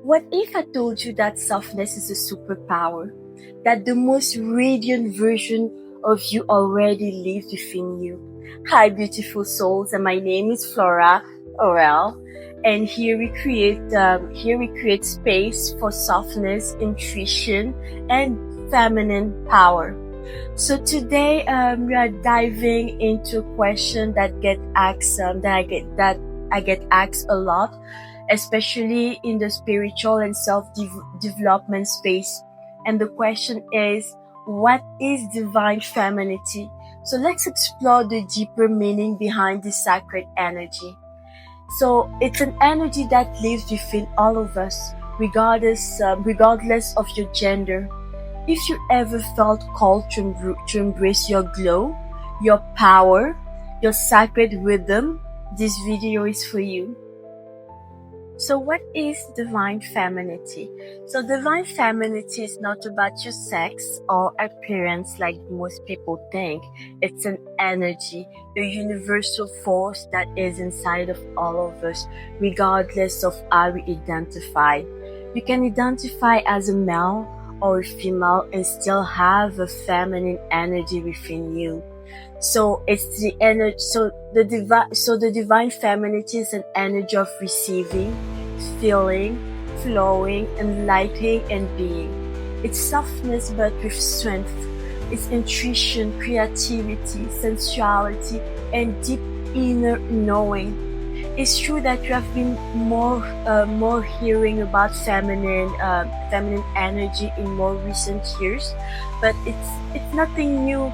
What if I told you that softness is a superpower? That the most radiant version of you already lives within you? Hi, beautiful souls, and my name is Flora, Aurelle, and here we create space for softness, intuition, and feminine power. So today, we are diving into a question that I get asked a lot, especially in the spiritual and self-development space. And the question is, what is divine femininity? So let's explore the deeper meaning behind this sacred energy. So it's an energy that lives within all of us, regardless of your gender. If you ever felt called to embrace your glow, your power, your sacred rhythm, this video is for you. So what is divine femininity? So divine femininity is not about your sex or appearance like most people think. It's an energy, a universal force that is inside of all of us, regardless of how we identify. You can identify as a male or a female and still have a feminine energy within you. So it's the energy. The divine femininity is an energy of receiving, feeling, flowing, enlightening, and being. It's softness but with strength. It's intuition, creativity, sensuality, and deep inner knowing. It's true that you have been more hearing about feminine energy in more recent years, but it's nothing new.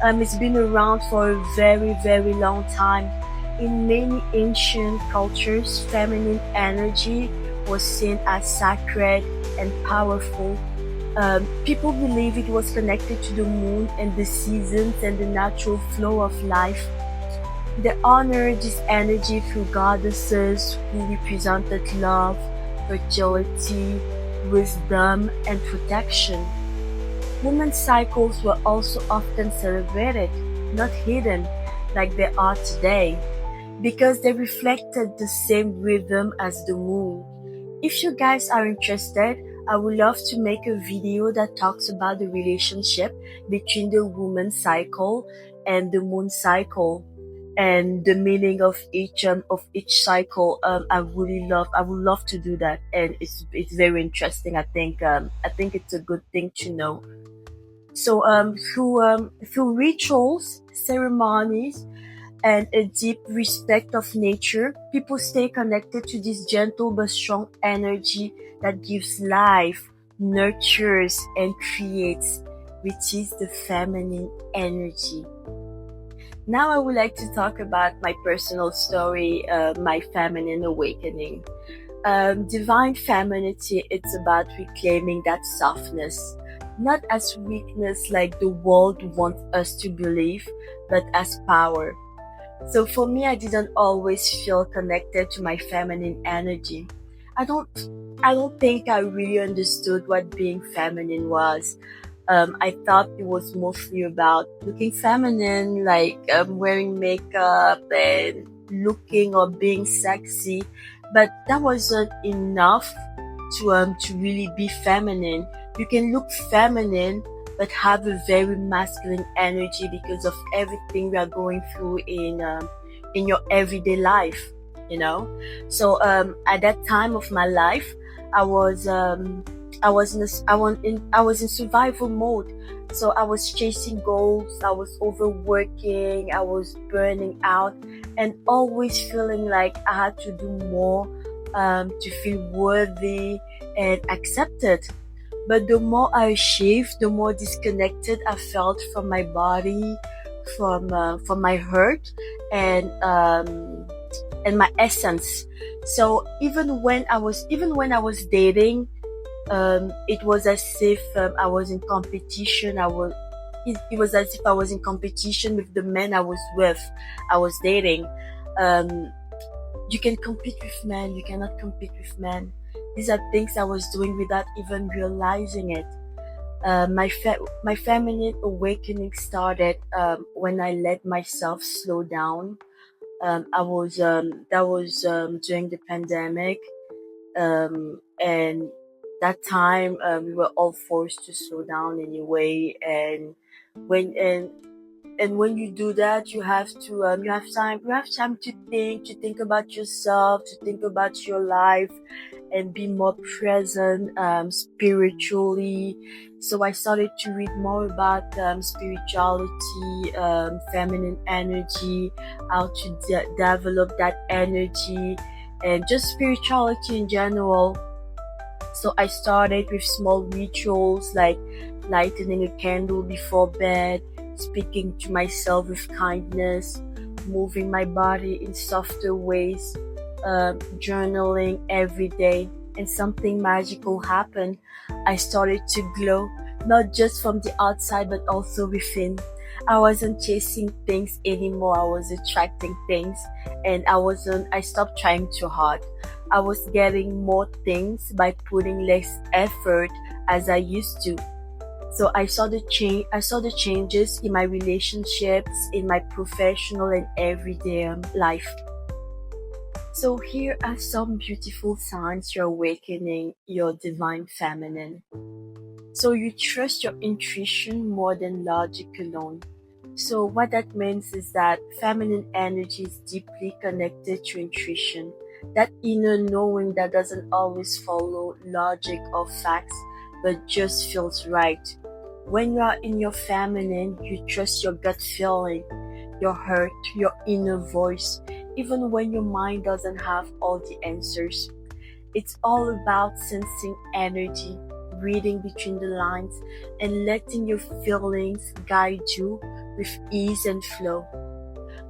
It's been around for a very, very long time. In many ancient cultures, feminine energy was seen as sacred and powerful. People believe it was connected to the moon and the seasons and the natural flow of life. They honored this energy through goddesses who represented love, fertility, wisdom, and protection. Women's cycles were also often celebrated, not hidden like they are today, because they reflected the same rhythm as the moon. If you guys are interested, I would love to make a video that talks about the relationship between the woman's cycle and the moon cycle and the meaning of each cycle. I would love to do that, and it's very interesting. I think it's a good thing to know. So through rituals, ceremonies, and a deep respect of nature, people stay connected to this gentle but strong energy that gives life, nurtures, and creates, which is the feminine energy. Now I would like to talk about my personal story, my feminine awakening. Divine femininity, it's about reclaiming that softness, not as weakness like the world wants us to believe, but as power. So for me, I didn't always feel connected to my feminine energy. I don't I don't think I really understood what being feminine was. I thought it was mostly about looking feminine, like wearing makeup and looking or being sexy, but that wasn't enough to really be feminine. You can look feminine but have a very masculine energy because of everything we are going through in your everyday life, you know. So at that time of my life, I was in survival mode. So I was chasing goals, I was overworking, I was burning out, and always feeling like I had to do more to feel worthy and accepted. But the more I achieved, the more disconnected I felt from my body, from my hurt, and my essence. So even when I was dating, it was as if I was in competition. It was as if I was in competition with the men I was dating. Um, you can compete with men, you cannot compete with men. These are things I was doing without even realizing it. My feminine awakening started when I let myself slow down. I was That was during the pandemic, And that time we were all forced to slow down anyway. And when you do that, you have to you have time to think about yourself, to think about your life, and be more present spiritually. So I started to read more about spirituality, feminine energy, how to develop that energy, and just spirituality in general. So I started with small rituals like lighting a candle before bed, speaking to myself with kindness, moving my body in softer ways, journaling every day, and something magical happened. I started to glow, not just from the outside but also within. I wasn't chasing things anymore, I was attracting things, and I stopped trying too hard. I was getting more things by putting less effort as I used to. So I saw the changes in my relationships, in my professional and everyday life. So here are some beautiful signs you're awakening your divine feminine. So you trust your intuition more than logic alone. So what that means is that feminine energy is deeply connected to intuition, that inner knowing that doesn't always follow logic or facts, but just feels right. When you are in your feminine, you trust your gut feeling, your heart, your inner voice, even when your mind doesn't have all the answers. It's all about sensing energy, reading between the lines, and letting your feelings guide you with ease and flow.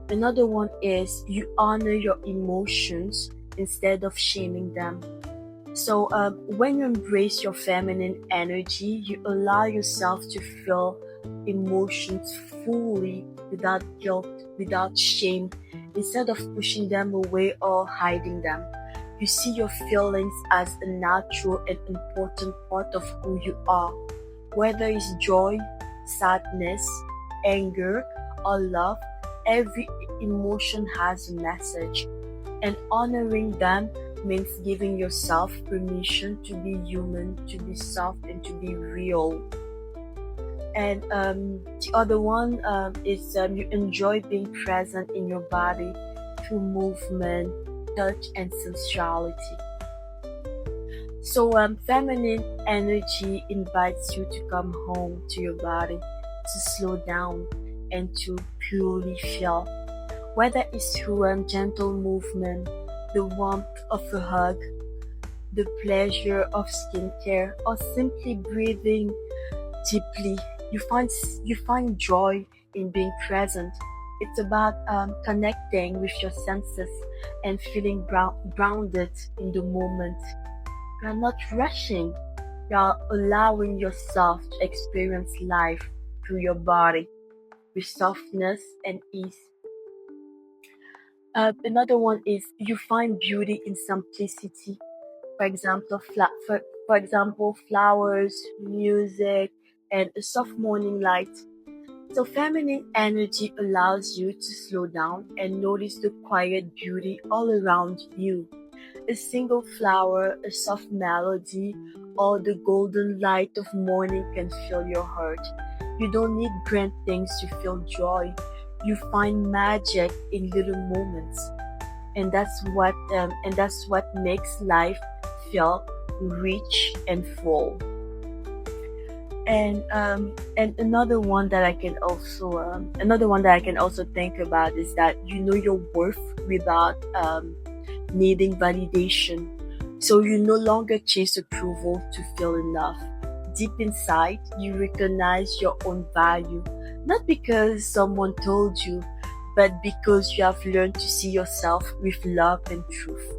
Another one is you honor your emotions instead of shaming them. So when you embrace your feminine energy, you allow yourself to feel emotions fully without guilt, without shame, instead of pushing them away or hiding them. You see your feelings as a natural and important part of who you are. Whether it's joy, sadness, anger, or love, every emotion has a message. And honoring them means giving yourself permission to be human, to be soft, and to be real. And the other one is you enjoy being present in your body through movement, touch, and sensuality. So feminine energy invites you to come home to your body, to slow down, and to purely feel. Whether it's through gentle movement, the warmth of a hug, the pleasure of skincare, or simply breathing deeply, you find joy in being present. It's about connecting with your senses and feeling grounded in the moment. You're not rushing. You're allowing yourself to experience life through your body with softness and ease. Another one is you find beauty in simplicity. For example, for example, flowers, music, and a soft morning light. So feminine energy allows you to slow down and notice the quiet beauty all around you. A single flower, a soft melody, or the golden light of morning can fill your heart. You don't need grand things to feel joy. You find magic in little moments, and that's what makes life feel rich and full. And another one that I can also think about is that you know your worth without needing validation. So you no longer chase approval to feel enough. Deep inside, you recognize your own value, not because someone told you, but because you have learned to see yourself with love and truth.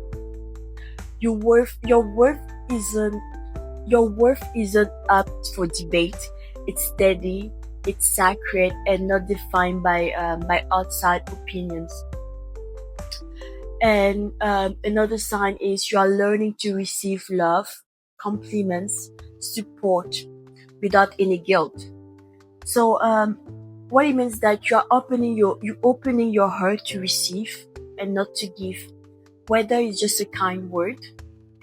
Isn't your worth isn't up for debate. It's steady, it's sacred, and not defined by outside opinions. And another sign is you are learning to receive love, compliments, support without any guilt. So what it means that you opening your heart to receive and not to give, whether it's just a kind word,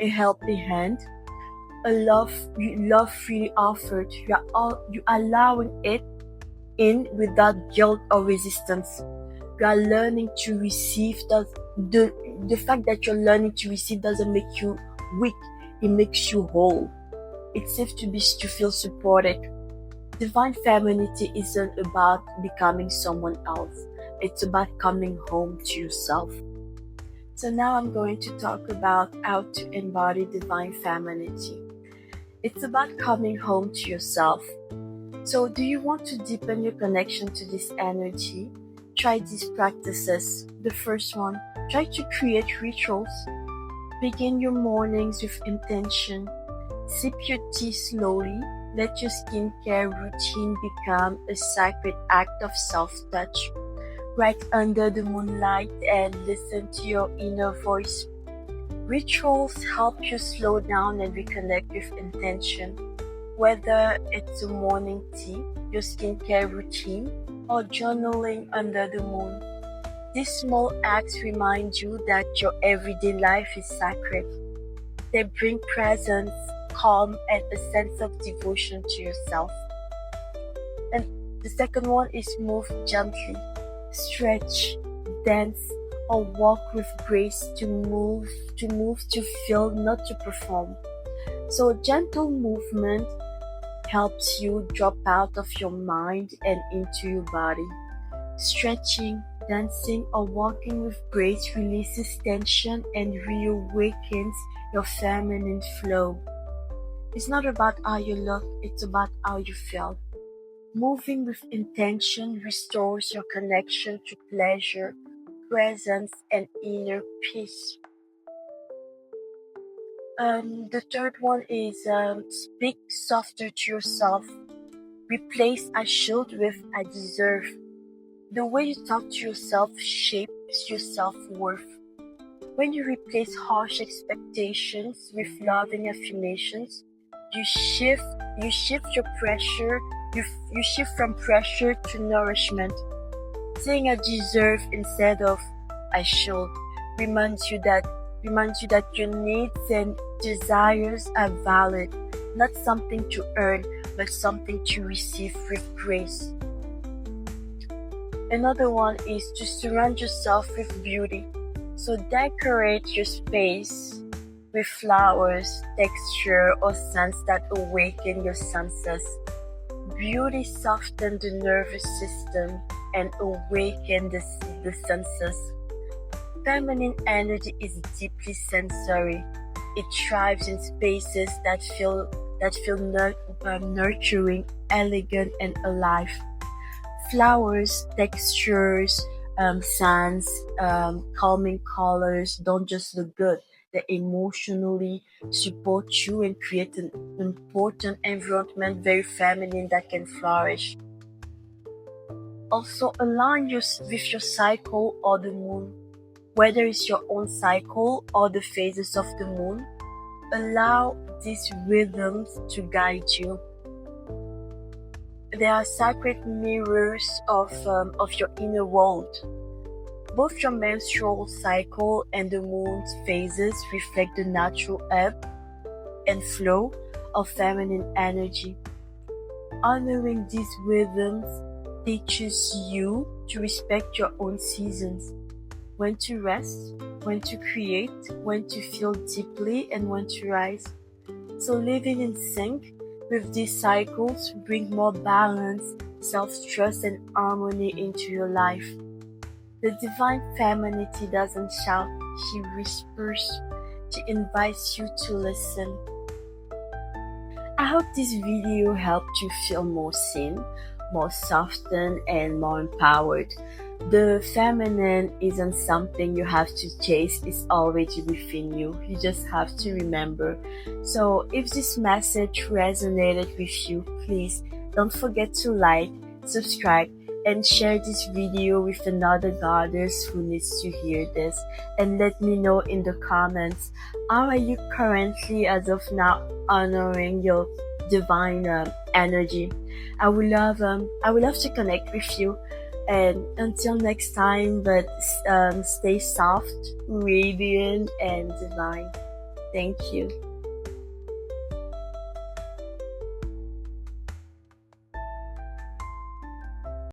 a helping hand, a love freely offered. You allowing it in without guilt or resistance. You are learning to receive. The fact that you're learning to receive doesn't make you weak. It makes you whole. It's safe to feel supported. Divine femininity isn't about becoming someone else. It's about coming home to yourself. So now I'm going to talk about how to embody divine femininity. It's about coming home to yourself. So do you want to deepen your connection to this energy? Try these practices. The first one, try to create rituals. Begin your mornings with intention. Sip your tea slowly. Let your skincare routine become a sacred act of self-touch. Write under the moonlight and listen to your inner voice. Rituals help you slow down and reconnect with intention. Whether it's a morning tea, your skincare routine, or journaling under the moon. These small acts remind you that your everyday life is sacred. They bring presence, calm, and a sense of devotion to yourself. And the second one is move gently. Stretch, dance, or walk with grace to move, to feel, not to perform. So gentle movement helps you drop out of your mind and into your body. Stretching, dancing, or walking with grace releases tension and reawakens your feminine flow. It's not about how you look, it's about how you feel. Moving with intention restores your connection to pleasure, presence, and inner peace. The third one is speak softer to yourself. Replace I should with I deserve. The way you talk to yourself shapes your self-worth. When you replace harsh expectations with loving affirmations, you shift your pressure. You shift from pressure to nourishment. Saying I deserve instead of I should reminds you that your needs and desires are valid, not something to earn, but something to receive with grace. Another one is to surround yourself with beauty. So decorate your space with flowers, texture, or scents that awaken your senses. Beauty softens the nervous system and awakens the senses. Feminine energy is deeply sensory. It thrives in spaces that feel nurturing, elegant, and alive. Flowers, textures, scents, calming colors don't just look good. They emotionally support you and create an important environment, very feminine, that can flourish. Also, align with your cycle or the moon. Whether it's your own cycle or the phases of the moon, allow these rhythms to guide you. They are sacred mirrors of your inner world. Both your menstrual cycle and the moon's phases reflect the natural ebb and flow of feminine energy. Honoring these rhythms teaches you to respect your own seasons. When to rest, when to create, when to feel deeply, and when to rise. So living in sync with these cycles bring more balance, self-trust, and harmony into your life. The divine femininity doesn't shout, she whispers. She invites you to listen. I hope this video helped you feel more seen, more softened, and more empowered. The feminine isn't something you have to chase, it's already within you. You just have to remember. So if this message resonated with you, please don't forget to like, subscribe, and share this video with another goddess who needs to hear this. And let me know in the comments, how are you currently as of now honoring your divine energy? I would love to connect with you. And until next time, but stay soft, radiant, and divine. Thank you.